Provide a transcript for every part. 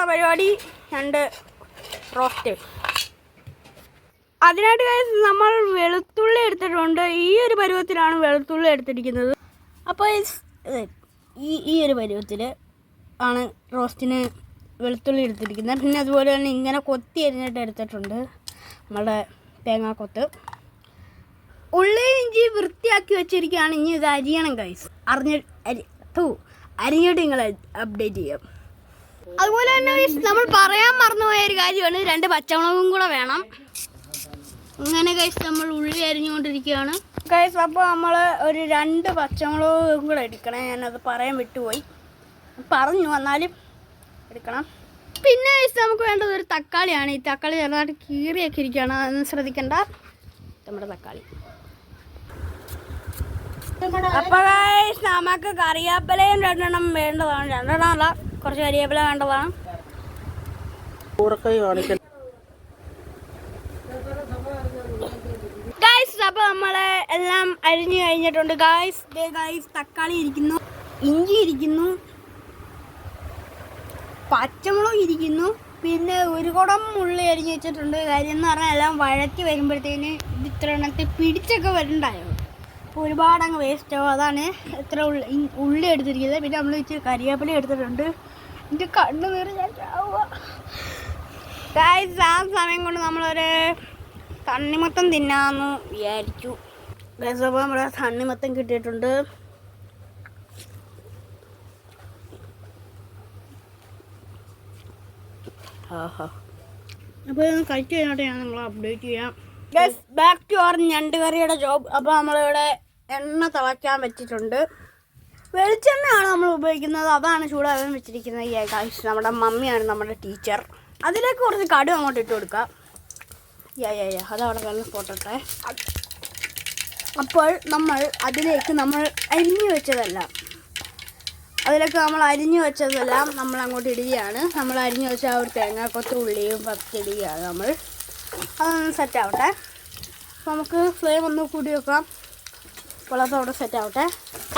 പരിപാടി ഞണ്ട് റോസ്റ്റ്. അതിനായിട്ട് നമ്മൾ വെളുത്തുള്ളി എടുത്തിട്ടുണ്ട്. ഈ ഒരു പരുവത്തിലാണ് വെളുത്തുള്ളി എടുത്തിരിക്കുന്നത്. അപ്പോൾ ഈ ഒരു പരുവത്തിൽ ആണ് റോസ്റ്റിന് വെളുത്തുള്ളി എടുത്തിരിക്കുന്നത്. പിന്നെ അതുപോലെ തന്നെ ഇങ്ങനെ കൊത്തി അരിഞ്ഞിട്ട് എടുത്തിട്ടുണ്ട് നമ്മുടെ തേങ്ങാക്കൊത്ത്. ഉള്ളി ഇഞ്ചി വൃത്തിയാക്കി വെച്ചിരിക്കുകയാണ്. ഇനി ഇത് അരിയണം ഗൈസ്. അരിഞ്ഞിട്ട് നിങ്ങൾ അപ്ഡേറ്റ് ചെയ്യാം. അതുപോലെ തന്നെ നമ്മൾ പറയാൻ മറന്നുപോയ ഒരു കാര്യമാണ്, 2 പച്ചമുളകും കൂടെ വേണം. അങ്ങനെ ഗൈസ് നമ്മൾ ഉള്ളി അരിഞ്ഞുകൊണ്ടിരിക്കുകയാണ് ഗൈസ്. അപ്പോൾ നമ്മൾ ഒരു 2 പച്ചമുളകും കൂടെ എടുക്കണം. ഞാനത് പറയാൻ വിട്ടുപോയി, പറഞ്ഞു വന്നാലും എടുക്കണം. പിന്നെ നമുക്ക് വേണ്ടത് ഒരു തക്കാളിയാണ്. ഈ തക്കാളി ചെറുതായിട്ട് കീറിയൊക്കെ ഇരിക്കുകയാണ്, അതൊന്നും ശ്രദ്ധിക്കണ്ട. നമ്മുടെ തക്കാളി. അപ്പോൾ ഗൈസ് നമുക്ക് കറിവേപ്പിലയും 2 എണ്ണം വേണ്ടതാണ്. 2 എണ്ണം അല്ല, കുറച്ച് കറിവേപ്പില വേണ്ടതാണ്. ഗൈസ് അപ്പോൾ നമ്മൾ എല്ലാം അരിഞ്ഞു കഴിഞ്ഞിട്ടുണ്ട് ഗൈസ്. തക്കാളി ഇരിക്കുന്നു, ഇഞ്ചി ഇരിക്കുന്നു, പച്ചമുളക് ഇരിക്കുന്നു, പിന്നെ ഒരു കുടം ഉള്ളി അരിഞ്ഞ് വെച്ചിട്ടുണ്ട്. കാര്യം എന്ന് പറഞ്ഞാൽ എല്ലാം വഴറ്റി വരുമ്പോഴത്തേന് ഇത് ഇത്ര എണ്ണത്തിൽ പിടിച്ചൊക്കെ വരണ്ടായോ, അപ്പോൾ ഒരുപാട് അങ്ങ് വേസ്റ്റ് ആവും. അതാണ് ഇത്ര ഉള്ളി എടുത്തിരിക്കുന്നത്. പിന്നെ നമ്മൾ ഇച്ചിരി കരിവേപ്പില എടുത്തിട്ടുണ്ട്. എൻ്റെ കണ്ണ് നിറഞ്ഞാൽ ഗൈസ് ആ സമയം കൊണ്ട് നമ്മളൊരു തണ്ണിമത്തം തിന്നാമെന്ന് വിചാരിച്ചു ഗൈസ്. അപ്പോൾ നമ്മുടെ തണ്ണിമത്തം കിട്ടിയിട്ടുണ്ട്. അപ്പോൾ ഇതൊന്ന് കഴിച്ച് കഴിഞ്ഞിട്ട് ഞാൻ നിങ്ങളെ അപ്ഡേറ്റ് ചെയ്യാം ഗൈസ്. ബാക്ക് ടു അവർ ഞണ്ട് കറിയുടെ ജോബ്. അപ്പോൾ നമ്മളിവിടെ എണ്ണ തിളയ്ക്കാൻ വെച്ചിട്ടുണ്ട്. വെളിച്ചെണ്ണയാണ് നമ്മൾ ഉപയോഗിക്കുന്നത്, അതാണ് ചൂടാകാൻ വെച്ചിരിക്കുന്നത്. ഈ ഗൈസ് നമ്മുടെ മമ്മിയാണ് നമ്മുടെ ടീച്ചർ. അതിലേക്ക് കുറച്ച് കടുക് അങ്ങോട്ട് ഇട്ട് കൊടുക്കാം. അതവിടെ കിടന്ന് പൊട്ടട്ടെ. അപ്പോൾ അതിലേക്ക് നമ്മൾ അരിഞ്ഞു വെച്ചതെല്ലാം നമ്മൾ അങ്ങോട്ട് ഇടുകയാണ്. നമ്മൾ അരിഞ്ഞു വെച്ച ആ ഒരു തേങ്ങാക്കൊത്ത് ഉള്ളിയും പത്തിടുകയാണ് നമ്മൾ. അതൊന്ന് സെറ്റാവട്ടെ. അപ്പോൾ നമുക്ക് ഫ്ലെയിം ഒന്ന് കൂടി വെക്കാം. അപ്പോൾ അതവിടെ സെറ്റാവട്ടെ.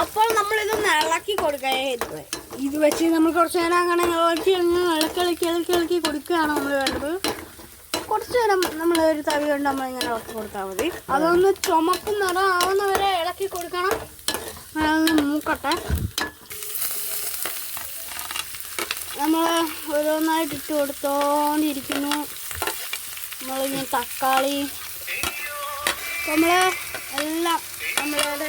അപ്പോൾ നമ്മളിതൊന്ന് ഇളക്കി കൊടുക്കുക. ഇത് വെച്ച് നമ്മൾ കുറച്ച് നേരം അങ്ങനെ ഇളക്കി കൊടുക്കുകയാണ് നമ്മൾ വേണ്ടത്. കുറച്ച് നേരം നമ്മൾ ഒരു തവി കൊണ്ട് നമ്മളിങ്ങനെ ഇളക്കി കൊടുത്താൽ മതി. അതൊന്ന് ചുമപ്പ് നിറം ആവുന്നവരെ ഇളക്കി കൊടുക്കണം. അതൊന്ന് മൂക്കട്ടെ. നമ്മൾ ഓരോന്നായിട്ട് ഇട്ട് കൊടുത്തോണ്ടിരിക്കുന്നു. നമ്മളിങ്ങനെ തക്കാളി നമ്മളുടെ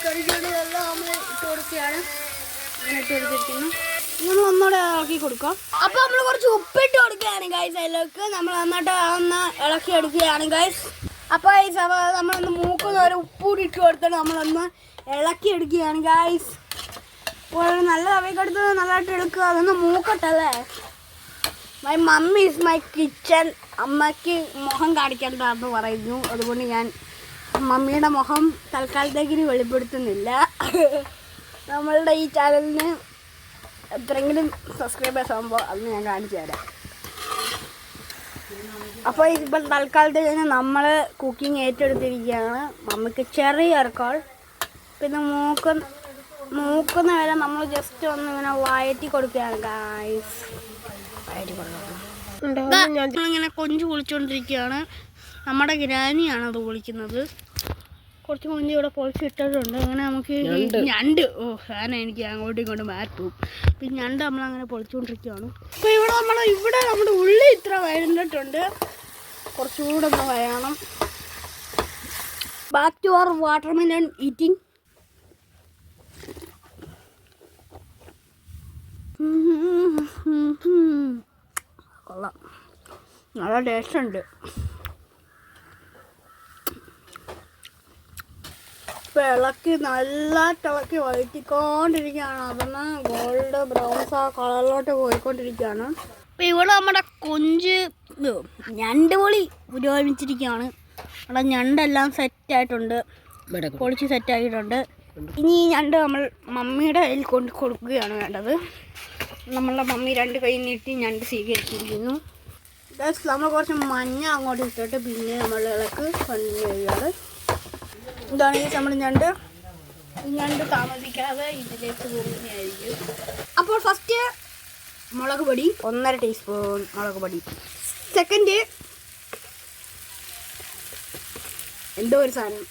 കറികളെല്ലാം നമ്മൾ ഇട്ട് കൊടുക്കുകയാണ്. അങ്ങനെ ഇട്ട് കൊടുത്തിരിക്കുന്നു. നമ്മൾ ഒന്നുകൂടെ ഇളക്കി കൊടുക്കാം. അപ്പോൾ നമ്മൾ കുറച്ച് ഉപ്പിട്ട് കൊടുക്കുകയാണ് ഗൈസ്. അതിലേക്ക് നമ്മൾ നന്നായിട്ട് ഒന്ന് ഇളക്കി എടുക്കുകയാണ് ഗൈസ്. അപ്പോൾ നമ്മളൊന്ന് മൂക്കുന്ന ഒരു ഉപ്പൂടി ഇട്ട് കൊടുത്തിട്ട് നമ്മളൊന്ന് ഇളക്കി എടുക്കുകയാണ് ഗൈസ്. അപ്പോൾ നല്ല തവയ്ക്കെടുത്ത് നല്ലതായിട്ട് എടുക്കുക. അതൊന്ന് മൂക്കട്ടല്ലേ. My mummy is my kitchen. അമ്മയ്ക്ക് മുഖം കാണിക്കണ്ടെന്ന് പറയുന്നു. അതുകൊണ്ട് ഞാൻ മമ്മിയുടെ മുഖം തൽക്കാലത്തേക്കിന് വെളിപ്പെടുത്തുന്നില്ല. നമ്മളുടെ ഈ ചാനലിന് എത്രയെങ്കിലും സബ്സ്ക്രൈബേഴ്സ് ആകുമ്പോൾ അന്ന് ഞാൻ കാണിച്ചു തരാം. അപ്പോൾ ഇപ്പം തൽക്കാലത്തേക്ക് നമ്മൾ കുക്കിംഗ് ഏറ്റെടുത്തിരിക്കുകയാണ്. മമ്മിക്ക് ചെറിയ ഇറക്കോൾ. പിന്നെ മൂക്കുന്ന വരെ നമ്മൾ ജസ്റ്റ് ഒന്ന് ഇങ്ങനെ വഴറ്റി കൊടുക്കുകയാണ് ഗൈസ്. ഇങ്ങനെ കൊഞ്ച് പൊളിച്ചുകൊണ്ടിരിക്കുകയാണ്. നമ്മുടെ ഗ്രാനിയാണ് അത് പൊളിക്കുന്നത്. കുറച്ച് കൊഞ്ച് ഇവിടെ പൊളിച്ചിട്ടിട്ടുണ്ട്. അങ്ങനെ നമുക്ക് ഞണ്ട് എനിക്ക് അങ്ങോട്ടും ഇങ്ങോട്ടും മാറ്റും. പിന്നെ ഞണ്ട് നമ്മളങ്ങനെ പൊളിച്ചുകൊണ്ടിരിക്കുകയാണ്. അപ്പോൾ ഇവിടെ നമ്മുടെ ഉള്ളി ഇത്ര വഴണ്ടിട്ടുണ്ട്. കുറച്ചുകൂടെ ഒന്ന് വഴണം. Back to our watermelon eating. കൊള്ളാം, നല്ല ടേസ്റ്റ് ഉണ്ട്. ഇപ്പോൾ ഇളക്കി വഴറ്റിക്കൊണ്ടിരിക്കുകയാണ്. അതൊന്ന് ഗോൾഡ് ബ്രൗൺസ് ആ കളറിലോട്ട് പോയിക്കൊണ്ടിരിക്കുകയാണ്. അപ്പോൾ ഇവിടെ നമ്മുടെ കൊഞ്ച് ഞണ്ട് പൊളി പുരോഗമിച്ചിരിക്കുകയാണ്. അവിടെ ഞണ്ടെല്ലാം സെറ്റായിട്ടുണ്ട്, പൊളിച്ച് സെറ്റാക്കിയിട്ടുണ്ട്. ഇനി ഈ ഞണ്ട് നമ്മൾ മമ്മിയുടെ കയ്യിൽ കൊണ്ട് കൊടുക്കുകയാണ് വേണ്ടത്. നമ്മളുടെ മമ്മി 2 കൈ നീട്ടി ഞണ്ട് സ്വീകരിച്ചിരിക്കുന്നു. നമ്മൾ കുറച്ച് മഞ്ഞ അങ്ങോട്ട് ഇട്ടിട്ട് പിന്നെ നമ്മൾ ഇളക്ക് കണ്ടിന്യൂ ചെയ്യുകയാണ്. ഇതാണ് നമ്മുടെ ഞണ്ട് താമസിക്കാതെ ഇതിലേക്ക് പോകുന്നതായിരിക്കും. അപ്പോൾ ഫസ്റ്റ് മുളക് പൊടി 1.5 ടീസ്പൂൺ മുളക് പൊടി. സെക്കൻഡ് എന്തോ ഒരു സാധനം,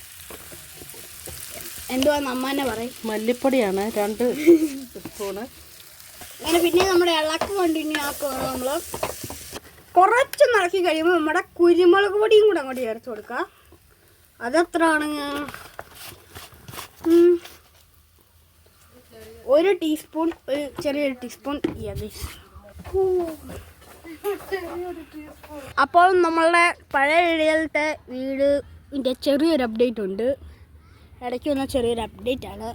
എന്തോ അമ്മ തന്നെ പറയും, മല്ലിപ്പൊടിയാണ് 2 സ്പൂണ്. അങ്ങനെ പിന്നെ നമ്മുടെ ഇളക്ക് കണ്ടിന്യൂ ആക്കുകയാണ്. നമ്മൾ കുറച്ച് ഇളക്കി കഴിയുമ്പോൾ നമ്മുടെ കുരുമുളക് പൊടിയും കൂടെ അങ്ങോട്ട് ചേർത്ത് കൊടുക്കുക. അതെത്രയാണ്? 1 ടീസ്പൂൺ, ഒരു ചെറിയൊരു ടീസ്പൂൺ. അപ്പോൾ നമ്മളുടെ പഴയ വീഡിയോയിലത്തെ വീടിൻ്റെ ചെറിയൊരു അപ്ഡേറ്റ് ഉണ്ട്. ഇടയ്ക്ക് വന്ന ചെറിയൊരു അപ്ഡേറ്റാണ്.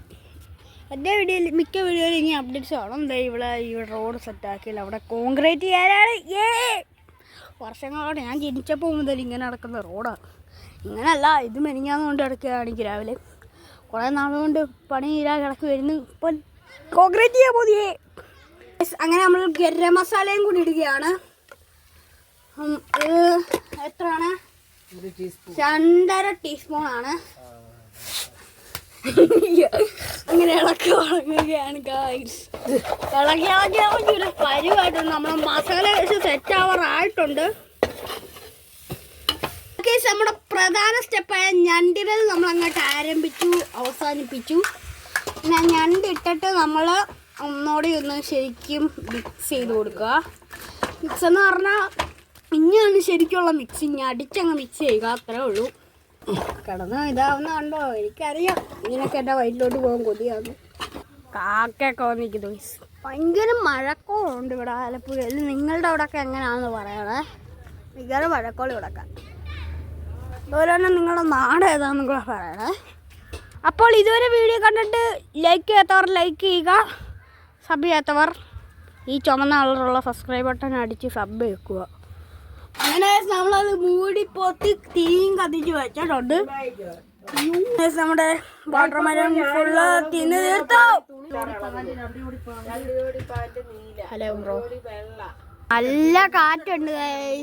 എൻ്റെ വീഡിയോയിൽ മിക്ക വീഡിയോയിൽ ഇനി അപ്ഡേറ്റ്സ് കാണും. ഇവിടെ റോഡ് സെറ്റാക്കിയില്ല, അവിടെ കോൺക്രീറ്റ് ചെയ്യാനാണ്. വർഷങ്ങളോടെ ഞാൻ ജനിച്ചപ്പോൾ മുതൽ ഇങ്ങനെ നടക്കുന്ന റോഡാണ്. ഇങ്ങനെയല്ല, ഇത് മെനിഞ്ഞാന്നുകൊണ്ട് കിടക്കുകയാണെങ്കിൽ രാവിലെ കുറേ നാളുകൊണ്ട് പണി തീരാ കിടക്ക് വരുന്നു. ഇപ്പം കോൺക്രീറ്റ് ചെയ്യാൻ പോതിയേ. അങ്ങനെ നമ്മൾ ഗരം മസാലയും കൂടി ഇടുകയാണ്. എത്രയാണ്? 2.5 ടീസ്പൂണാണ്. അങ്ങനെ ഇളക്കി വളങ്ങുകയാണ് ഗൈസ്. ഇളക്കി ഒരു പരിവായിട്ടുണ്ട്. നമ്മൾ മസാല വെച്ച് സെറ്റ് ആവാറായിട്ടുണ്ട്. നമ്മുടെ പ്രധാന സ്റ്റെപ്പായ ഞണ്ടിരൽ നമ്മൾ അങ്ങോട്ട് അവസാനിപ്പിച്ചു. പിന്നെ ഞണ്ടിട്ടിട്ട് നമ്മൾ ഒന്നോടെ ഒന്ന് ശരിക്കും മിക്സ് ചെയ്ത് കൊടുക്കുക. മിക്സ് എന്ന് പറഞ്ഞാൽ ഇനിയാണ് ശരിക്കുള്ള മിക്സിങ്. അടിച്ചങ്ങ് മിക്സ് ചെയ്യുക, അത്രേ ഉള്ളൂ. കിടന്ന് ഇതാവുന്ന കണ്ടോ? എനിക്കറിയാം ഇങ്ങനെയൊക്കെ എൻ്റെ വയറ്റിലോട്ട് പോകാൻ കൊതിയാകുന്നു. കാക്കയൊക്കെ വന്നിരിക്കുന്നു. ഭയങ്കര മഴക്കോളുണ്ട് ഇവിടെ ആലപ്പുഴയിൽ. നിങ്ങളുടെ അവിടെയൊക്കെ എങ്ങനെയാണെന്ന് പറയണേ. ഭയങ്കര മഴക്കോൾ ഇവിടെയൊക്കെ. അതുപോലെ തന്നെ നിങ്ങളുടെ നാട് ഏതാണെന്നും കൂടെ പറയണേ. അപ്പോൾ ഇതുവരെ വീഡിയോ കണ്ടിട്ട് ലൈക്ക് ചെയ്യാത്തവർ ലൈക്ക് ചെയ്യുക, സബ് ചെയ്യാത്തവർ ഈ ചുമന്ന കളറുള്ള സബ്സ്ക്രൈബ് ബട്ടൺ അടിച്ച് സബ് വെക്കുക. അങ്ങനെ നമ്മളത് മൂടി പൊത്തി തീയും കത്തിച്ച് വെച്ചിട്ടുണ്ട്. നമ്മുടെ വാട്ടർമെലൺ ഫുള്ള് തിന്ന് തീർത്തു. ഹലോ ബ്രോ, നല്ല കാറ്റുണ്ട്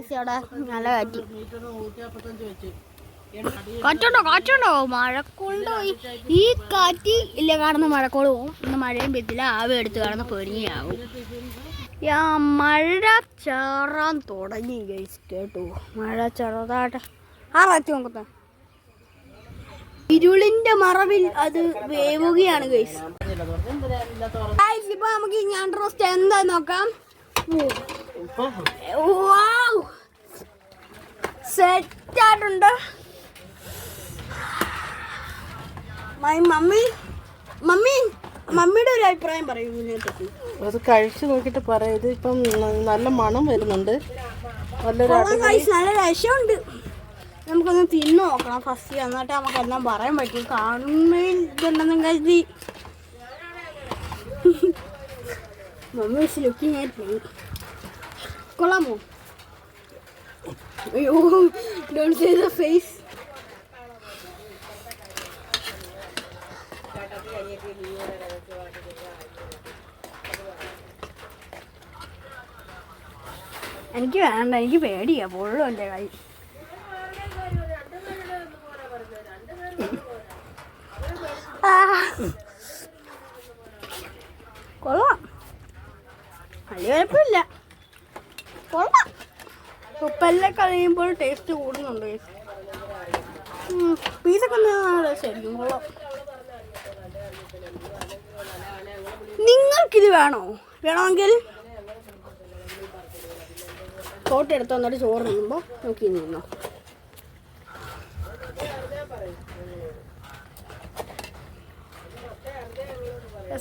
ഇവിടെ, നല്ല കാറ്റ്. കാറ്റുണ്ടോ? മഴക്കോളുണ്ടോ? ഈ കാറ്റ് ഇല്ല കാണുന്ന മഴക്കോള് പോവും. ഇന്ന് മഴയും പെയ്തില്ല, ആവി എടുത്ത് കാണുന്ന പൊരിഞ്ഞാവും. മഴ ചേറാൻ തുടങ്ങി ഗൈസ്, കേട്ടോ? മഴ ചെറുതായിട്ട് ആറാത്തി നോക്കത്തെ ഇരുളിന്റെ മറവിൽ അത് വേവുകയാണ് ഗൈസ്. ഇപ്പൊ നമുക്ക് ഈ ഞാൻ റോസ്റ്റ് എന്താ നോക്കാം. സെറ്റായിട്ടുണ്ട്. മമ്മിയുടെ ഒരു അഭിപ്രായം പറയൂ ഇതിനെപ്പറ്റി. അത് കഴിച്ചു നോക്കിയിട്ട് പറയാം. ഇത് ഇപ്പം നല്ല മണം വരുന്നുണ്ട്, നല്ല രസമുണ്ട്. നമുക്കൊന്ന് തിന്നു നോക്കണം ഫസ്റ്റ്, എന്നിട്ട് നമുക്കെല്ലാം പറയാൻ പറ്റും. കാണുമ്പോൾ ഇതുണ്ടെന്നും കരുതി mummy is looking at me. കൊള്ളാമോ? അയ്യോ, ഡോണ്ട് സേ ദ ഫേസ്. എനിക്ക് വേണ്ട, എനിക്ക് പേടിയാ. പൊള്ളും എൻ്റെ കൈ. കൊള്ളാം, വലിയ കുഴപ്പമില്ല. കൊള്ളാം. ഉപ്പെല്ലാം കഴിയുമ്പോൾ ടേസ്റ്റ് കൂടുന്നുണ്ട്. പീസൊക്കെ ശരിക്കും കൊള്ളാം. നിങ്ങൾക്കിത് വേണമെങ്കിൽ ഫോട്ടോ എടുത്ത് വന്നിട്ട് ചോറ് തിന്നുമ്പോൾ നോക്കി നിന്നോ.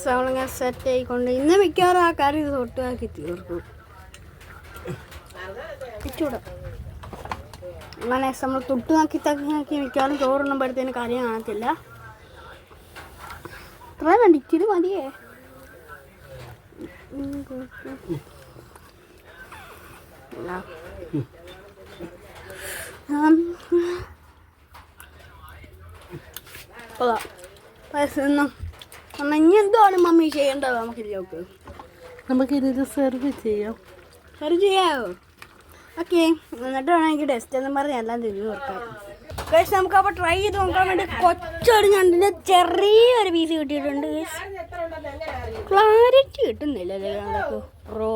നമ്മളിങ്ങനെ സെറ്റ് ആയിക്കൊണ്ട് ഇന്ന് മിക്കവാറും ആ കറി തൊട്ടാക്കി തീർക്കും. അങ്ങനെ നമ്മൾ തൊട്ട് നോക്കി മിക്കവാറും ചോറുണ്ണുമ്പോഴത്തേന് കറി കാണത്തില്ല. അത്ര വേണ്ടിച്ചിട്ട് മതിയേ. ഇനി എന്താണ് മമ്മി ചെയ്യേണ്ടത്? നമുക്കിത് സെർവ് ചെയ്യാം. സെർവ് ചെയ്യാമോ? ഓക്കെ, എന്നിട്ട് വേണം എനിക്ക് ടെസ്റ്റ് എന്ന് പറഞ്ഞ് എല്ലാം തിരിഞ്ഞു കൊടുക്കാം. ഗൈസ്, നമുക്കപ്പോൾ ട്രൈ ചെയ്ത് നോക്കാൻ വേണ്ടി കൊച്ചൊരു ഞണ്ടിൻ്റെ ചെറിയൊരു പീസ് കിട്ടിയിട്ടുണ്ട്. ക്ലാരിറ്റി കിട്ടുന്നില്ല റോ.